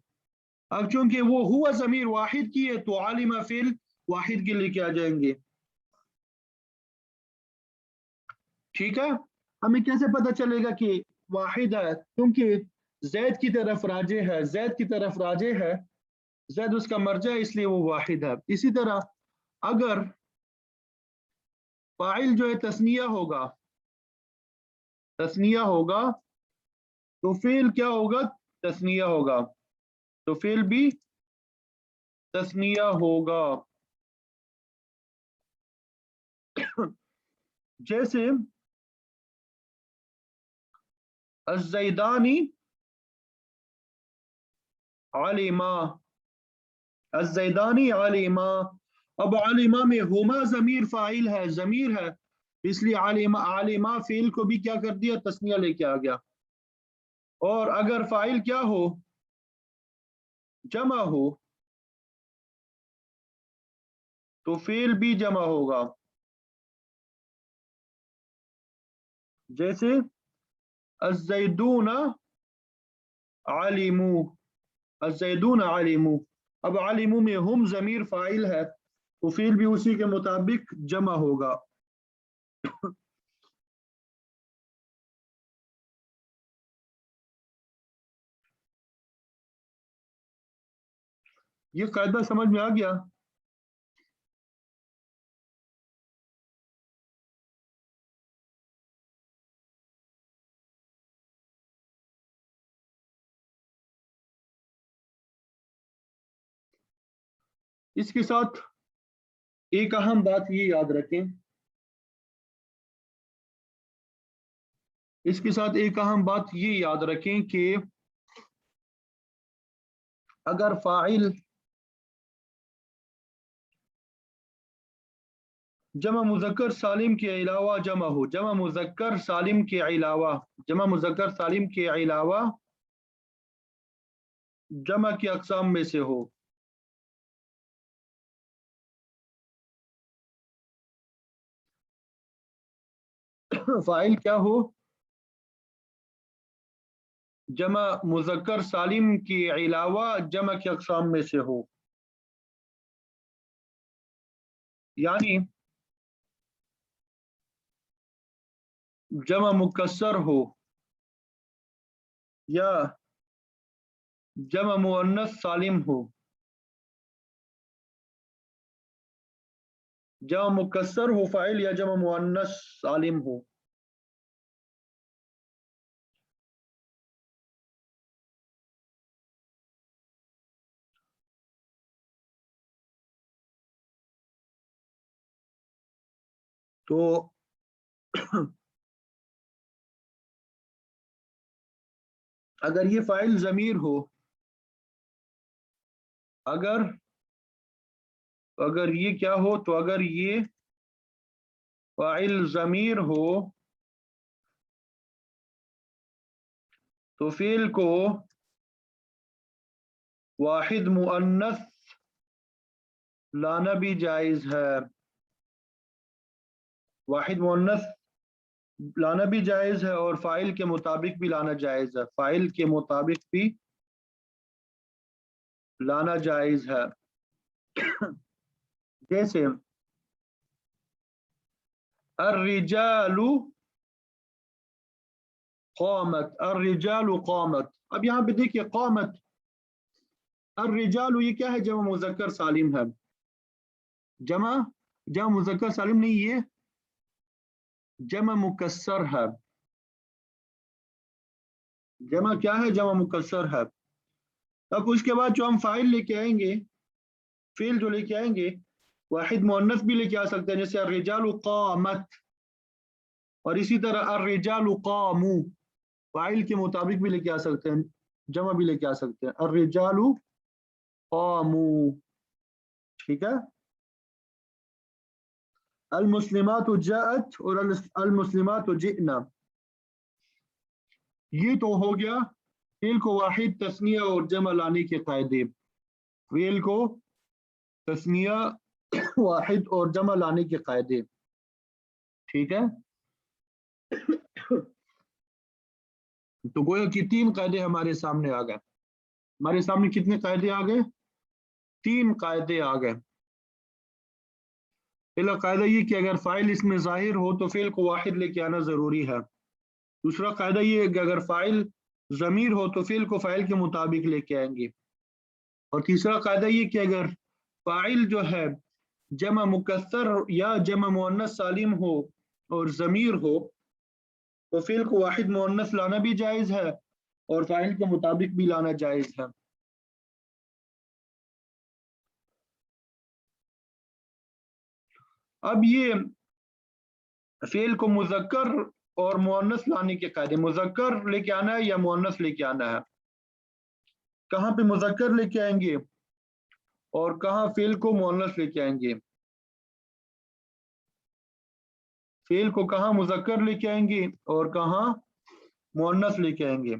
अब चूंकि वो हुआ जमीर वाहिद की है, तो आलिमा फेल वाहिद के लेके आ जाएंगे। ठीक है। हमें कैसे पता चलेगा कि वाहिद है? क्योंकि जैद की तरफ राजे है, जैद की तरफ राजे है, जैद उसका मर्जा है, इसलिए वो वाहिद है। इसी तरह अगर फाइल जो है तस्निया होगा, तस्निया होगा, तो फेल क्या होगा, तस्निया होगा, तो फेल भी तस्निया होगा। जैसे अज़्ज़ैदानी आलिमा, अज़्ज़ैदानी आलिमा। अब आलिमा में हुमा जमीर फाइल है, जमीर है, इसलिए आलिमा, आलिमा फेल को भी क्या कर दिया, तस्निया लेके आ गया। और अगर फाइल क्या हो, जमा हो, तो फेल भी जमा होगा। जैसे अज़्ज़ैदून आलिमू, अज़्ज़ैदून आलिमू। अब आलिमू में हम जमीर फाइल है, तो फेल भी उसी के मुताबिक जमा होगा। ये कायदा समझ में आ गया। इसके साथ एक अहम बात ये याद रखें, इसके साथ एक अहम बात ये याद रखें कि अगर फाइल जमा मुजक्कर सालिम के अलावा जमा हो, जमा मुजक्कर सालिम के अलावा, जमा मुजक्कर सालिम के अलावा जमा की अकसाम में से हो, फाइल क्या हो, जमा मुजक्कर सालिम के अलावा जमा की अकसाम में से हो। यानी जमा मुकस्सर हो या जमा मुअन्नस सालिम हो, जमा मुकस्सर हो फाइल या जमा मुअन्नस सालिम हो, تو اگر یہ فاعل ضمیر ہو، اگر یہ کیا ہو، تو اگر یہ فاعل ضمیر ہو تو فعل کو واحد مؤنث لانا بھی جائز ہے، واحد مؤنث لانا بھی جائز ہے اور فاعل کے مطابق بھی لانا جائز ہے، فاعل کے مطابق بھی لانا جائز ہے۔ جیسے الرجال قامت، الرجال قامت، اب یہاں پہ دیکھیے قامت، الرجال یہ کیا ہے؟ جمع مذکر سالم ہے، جمع مذکر سالم نہیں، یہ جمع مکسر ہے، جمع کیا ہے؟ جمع مکسر ہے۔ اب اس کے بعد جو ہم فاعل لے کے آئیں گے، فعل جو لے کے آئیں گے، واحد مؤنث بھی لے کے آ سکتے ہیں، جیسے الرجال قامت، اور اسی طرح الرجال قاموا، فاعل کے مطابق بھی لے کے آ سکتے ہیں، جمع بھی لے کے آ سکتے ہیں، الرجال قاموا، ٹھیک ہے۔ المسلمات جاءت اور المسلمات جئنا، یہ تو ہو گیا فعل کو واحد تثنیہ اور جمع لانے کے قاعدے، فعل کو تثنیہ واحد اور جمع لانے کے قاعدے، ٹھیک ہے۔ تو گویا کہ 3 قاعدے ہمارے سامنے آ گئے، ہمارے سامنے کتنے قاعدے آ گئے؟ 3 قاعدے آ گئے۔ پہلا قاعدہ یہ کہ اگر فاعل اس میں ظاہر ہو تو فعل کو واحد لے کے آنا ضروری ہے، دوسرا قاعدہ یہ ہے کہ اگر فاعل ضمیر ہو تو فعل کو فاعل کے مطابق لے کے آئیں گے، اور تیسرا قاعدہ یہ کہ اگر فاعل جو ہے جمع مکسر یا جمع مؤنث سالم ہو اور ضمیر ہو تو فعل کو واحد مؤنث لانا بھی جائز ہے اور فاعل کے مطابق بھی لانا جائز ہے۔ اب یہ فعل کو مذکر اور مؤنث لانے کے قاعدے، مذکر لے کے آنا ہے یا مؤنث لے کے آنا ہے، کہاں پہ مذکر لے کے آئیں گے اور کہاں فعل کو مؤنث لے کے آئیں گے، فعل کو کہاں مذکر لے کے آئیں گے اور کہاں مؤنث لے کے آئیں گے۔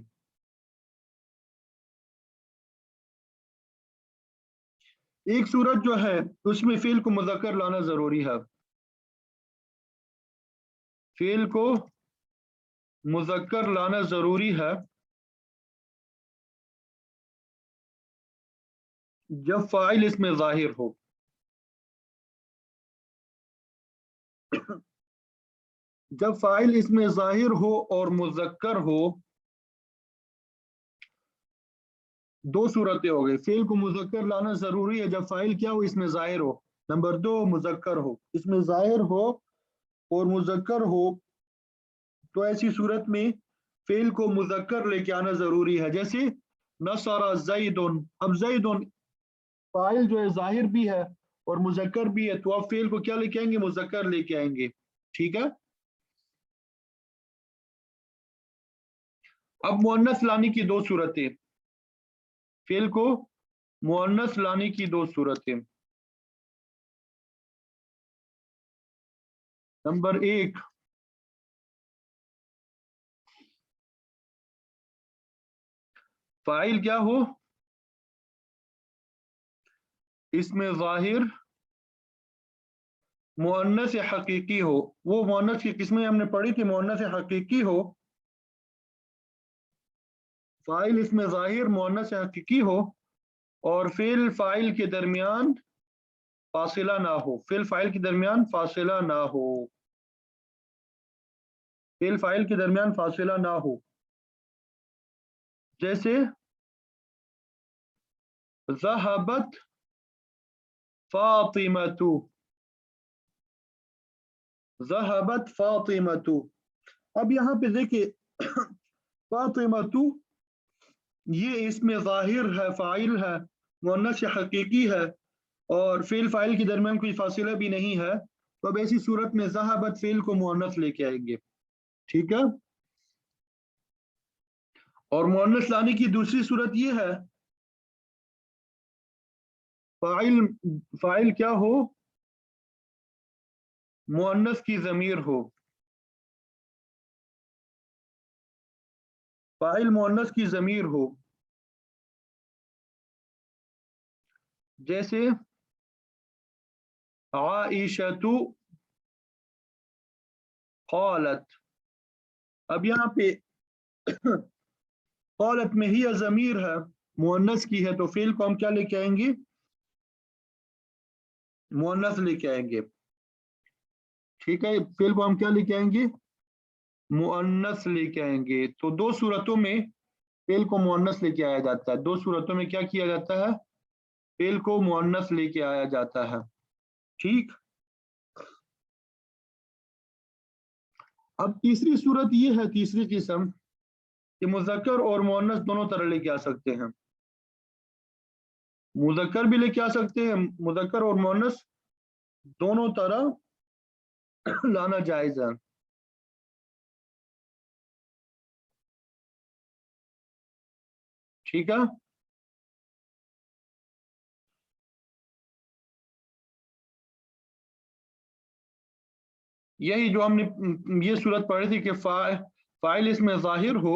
ایک صورت جو ہے اس میں فعل کو مذکر لانا ضروری ہے، فعل کو مذکر لانا ضروری ہے جب فاعل اس میں ظاہر ہو، جب فاعل اس میں ظاہر ہو اور مذکر ہو، 2 صورتیں ہو گئی، فعل کو مذکر لانا ضروری ہے جب فاعل کیا ہو؟ اس میں ظاہر ہو، نمبر 2 مذکر ہو، اس میں ظاہر ہو اور مذکر ہو تو ایسی صورت میں فعل کو مذکر لے کے آنا ضروری ہے، جیسے نصر زید، اب زید فاعل جو ہے ظاہر بھی ہے اور مذکر بھی ہے، تو آپ فعل کو کیا لے کے آئیں گے؟ مذکر لے کے آئیں گے، ٹھیک ہے۔ اب مؤنث لانے کی 2 صورتیں، فعل کو مؤنث لانے کی 2 صورتیں، نمبر 1 فاعل کیا ہو؟ اس میں ظاہر مؤنث حقیقی ہو، وہ مؤنث کی قسمیں ہم نے پڑھی تھی، مؤنث حقیقی ہو، فاعل اس میں ظاہر مؤنث حقیقی ہو اور فعل فاعل کے درمیان فاصلہ نہ ہو، فعل فاعل کے درمیان فاصلہ نہ ہو، فعل فاعل کے درمیان فاصلہ نہ ہو، جیسے ذهبت فاطمۃ، ذهبت فاطمۃ، اب یہاں پہ دیکھیں فاطمۃ یہ اس میں ظاہر ہے، فاعل ہے، مؤنث حقیقی ہے اور فعل فاعل کے درمیان کوئی فاصلہ بھی نہیں ہے، تو اب ایسی صورت میں ذہبت فعل کو مؤنث لے کے آئیں گے، ٹھیک ہے؟ اور مؤنث لانے کی دوسری صورت یہ ہے فاعل کیا ہو؟ مؤنث کی ضمیر ہو، فاعل مؤنث کی ضمیر ہو، جیسے عائشۃ قالت. اب یہاں پہ قالت میں ہی ضمیر ہے، مؤنث کی ہے، تو فعل کو ہم کیا لے کے آئیں گے؟ مؤنث لے کے آئیں گے، ٹھیک ہے؟ فعل کو ہم کیا لے کے آئیں گے؟ مؤنث لے کے آئیں گے. تو دو صورتوں میں فعل کو مؤنث لے کے آیا جاتا ہے، دو صورتوں میں کیا کیا جاتا ہے؟ فعل کو مؤنث لے کے آیا جاتا ہے، ٹھیک؟ اب تیسری صورت یہ ہے، تیسری قسم، کہ مذکر اور مؤنث دونوں طرح لے کے آ سکتے ہیں، مذکر بھی لے کے آ سکتے ہیں، مذکر اور مؤنث دونوں طرح لانا جائز ہے، ٹھیک ہے؟ یہی جو ہم نے یہ صورت پڑھی تھی کہ فاعل اس میں ظاہر ہو،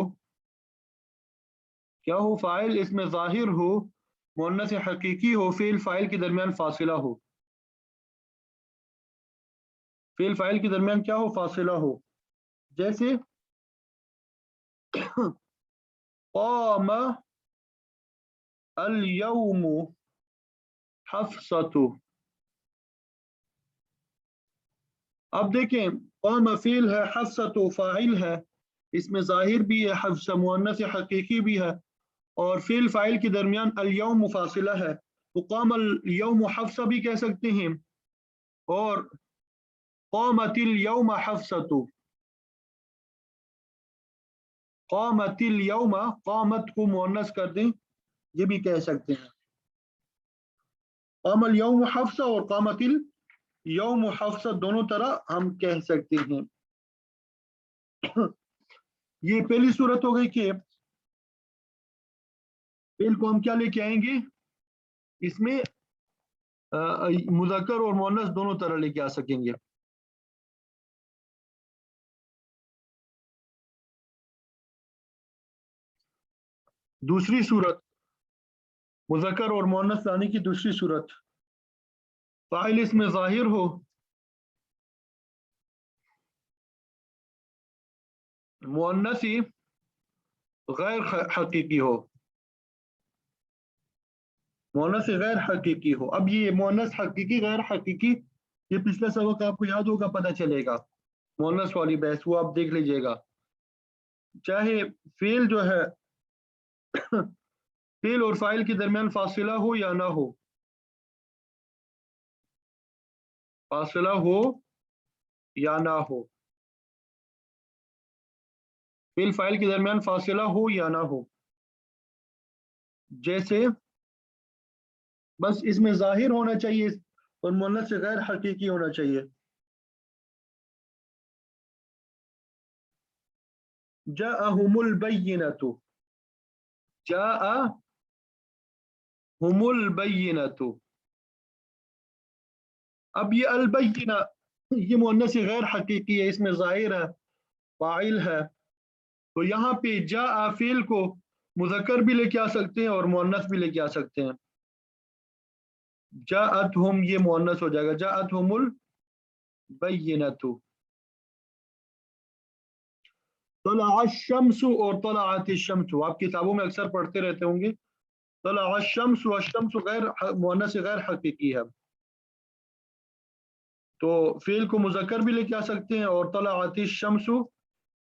کیا ہو؟ فاعل اس میں ظاہر ہو، مؤنث حقیقی ہو، فعل فاعل کے درمیان فاصلہ ہو، فعل فاعل کے درمیان کیا ہو؟ فاصلہ ہو. جیسے قام الیوم حفصۃ. اب دیکھیں، قام فعل ہے، حفصۃ فاعل ہے، اس میں ظاہر بھی ہے، حفصہ مؤنث حقیقی بھی ہے، اور فعل فاعل کے درمیان الیوم فاصلہ ہے، تو قام الیوم حفصہ بھی کہہ سکتے ہیں، اور قامت الیوم حفصۃ، قامت الیوم، قامت کو مؤنث کر دیں، یہ بھی کہہ سکتے ہیں. قام الیوم حفصہ اور قامت الیوم حفصہ دونوں طرح ہم کہہ سکتے ہیں. یہ پہلی صورت ہو گئی کہ فعل کو ہم کیا لے کے آئیں گے؟ اس میں مذکر اور مؤنث دونوں طرح لے کے آ سکیں گے. دوسری صورت، مذکر اور مؤنث لانے کی دوسری صورت، فاعل اس میں ظاہر ہو، مؤنث غیر حقیقی ہو، مؤنث غیر حقیقی ہو. اب یہ مؤنث حقیقی غیر حقیقی، یہ پچھلا سبق آپ کو یاد ہوگا، پتہ چلے گا، مؤنث والی بحث وہ آپ دیکھ لیجئے گا. چاہے فعل جو ہے فعل اور فاعل کے درمیان فاصلہ ہو یا نہ ہو، فاصلہ ہو یا نہ ہو، فعل فاعل کے درمیان فاصلہ ہو یا نہ ہو، جیسے بس اس میں ظاہر ہونا چاہیے اور مؤنث سے غیر حقیقی ہونا چاہیے. جاءہم البینۃ، جاءہم البینۃ. اب یہ البینہ، یہ مؤنث غیر حقیقی ہے، اس میں ظاہر ہے، فاعل ہے، تو یہاں پہ جاء فعل کو مذکر بھی لے کے آ سکتے ہیں اور مؤنث بھی لے کے آ سکتے ہیں. جاءتہم یہ مؤنث ہو جائے گا، جاءتہم البینۃ. طلع الشمس اور طلعت الشمس، آپ کتابوں میں اکثر پڑھتے رہتے ہوں گے. طلع الشمس، والشمس غیر مؤنث غیر حقیقی ہے، تو فعل کو مذکر بھی لے کے آ سکتے ہیں اور طلعت الشمس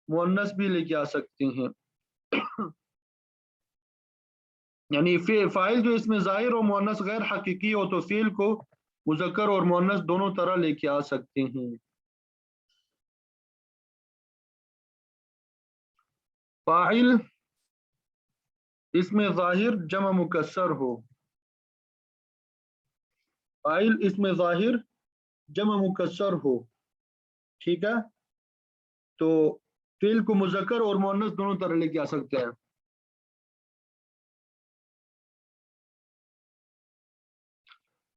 مؤنث بھی لے کے آ سکتے ہیں. یعنی فاعل جو اس میں ظاہر اور مؤنث غیر حقیقی ہو تو فعل کو مذکر اور مؤنث دونوں طرح لے کے آ سکتے ہیں. فاعل اس میں ظاہر جمع مکسر ہو، فاعل اس میں ظاہر जमा मुकस्सर हो, ठीक है, तो फेल को मुज़क्कर और मुअन्नस दोनों तरह लेके आ सकते हैं।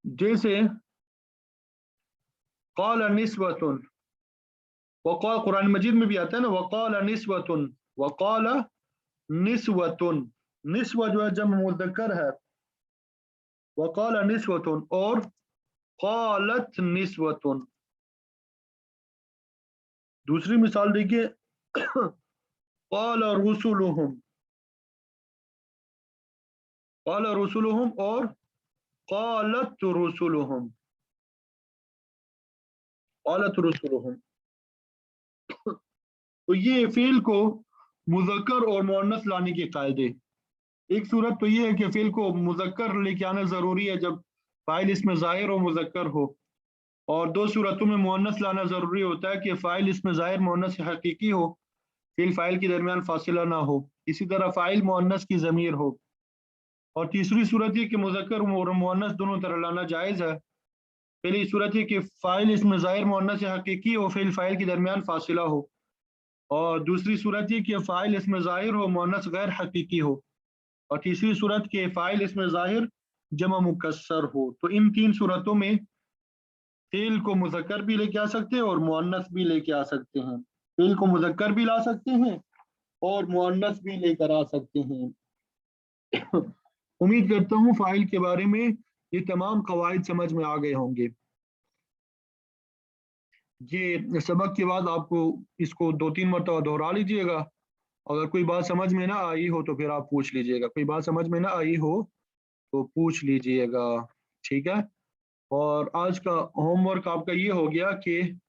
जैसे क़ाल निस्वतुन, वक़ाल कुरान मजीद में भी आता है ना, वक़ाल निस्वतुन, वक़ाल निस्वतुन, निस्वा जो है जमा मुज़क्कर है, वक़ाल निस्वतुन और क़ालत निस्वतुन। दूसरी मिसाल देखिए, क़ाल रुसुलुहुम, क़ाल रुसुलुहुम और क़ालत रुसुलुहुम, क़ालत रुसुलुहुम। तो ये फेल को मुज़क्कर और मुअन्नस लाने के कायदे। एक सूरत तो ये है कि फेल को मुज़क्कर लेके आना ज़रूरी है जब फ़ाइल इसमें ज़ाहिर और मुज़क्कर हो, और दो सूरतों में मुअन्नस लाना ज़रूरी होता है कि फ़ाइल इसमें ज़ाहिर मुअन्नस हकीकी हो, फेल फ़ाइल के दरमियान फासिला ना हो, इसी तरह फ़ाइल मुअन्नस की ज़मीर हो, और तीसरी सूरत ये कि मुज़क्कर और मुअन्नस दोनों तरह लाना जायज़ है। पहली सूरत ये कि फ़ाइल इसमें ज़ाहिर मुअन्नस हकीकी हो, फेल फ़ाइल के दरमियान फासिला हो, और दूसरी सूरत ये कि फ़ाइल इसमें ज़ाहिर हो, मुअन्नस गैर हकीकी हो, और तीसरी सूरत के फ़ाइल इसमें ज़ाहिर जमा मुकस्सर हो। तो इन तीन सूरतों में फेल को मुज़क्कर भी लेके आ सकते हैं और मुअन्नस भी लेके आ सकते हैं। फेल को मुज़क्कर भी ला सकते हैं और मुअन्नस भी लेकर आ सकते हैं। उम्मीद करता हूँ फ़ाइल के बारे में ये तमाम कवाइद समझ में आ गए होंगे। ये सबक के बाद आपको इसको 2-3 मरतबा दोहरा लीजिएगा। अगर कोई बात समझ में ना आई हो तो फिर आप पूछ लीजिएगा, कोई बात समझ में ना आई हो तो पूछ लीजिएगा, ठीक है। और आज का होमवर्क आपका ये हो गया कि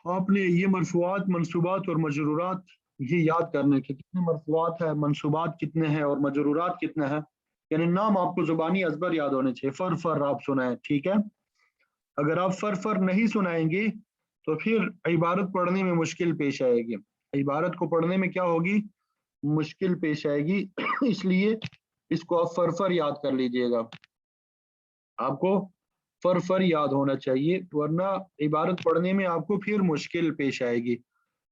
आपने ये मरफूआत, मनसूबात और मजरूरात ये याद करने के, कितने मरफूआत है, मनसूबात कितने हैं और मजरूरात कितने हैं, यानी नाम आपको जुबानी अजबर याद होने चाहिए। फर आप सुनाएं, ठीक है। अगर आप फर नहीं सुनाएंगे तो फिर इबारत पढ़ने में मुश्किल पेश आएगी, इबारत को पढ़ने में क्या होगी, मुश्किल पेश आएगी। इसलिए इसको आप फर याद कर लीजिएगा, आपको फर याद होना चाहिए, वरना इबारत पढ़ने में आपको फिर मुश्किल पेश आएगी।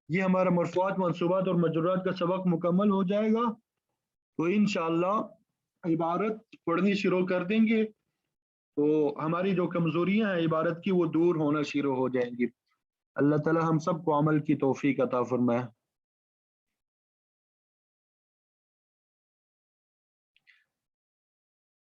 ये हमारा मरफूआत, मंसूबात और मजरूरात का सबक मुकम्मल हो जाएगा तो इंशाअल्लाह इबारत पढ़नी शुरू कर देंगे, तो हमारी जो कमजोरियां हैं इबारत की वो दूर होना शुरू हो जाएंगी। अल्लाह ताला हम सबको अमल की तौफीक अता फरमाए।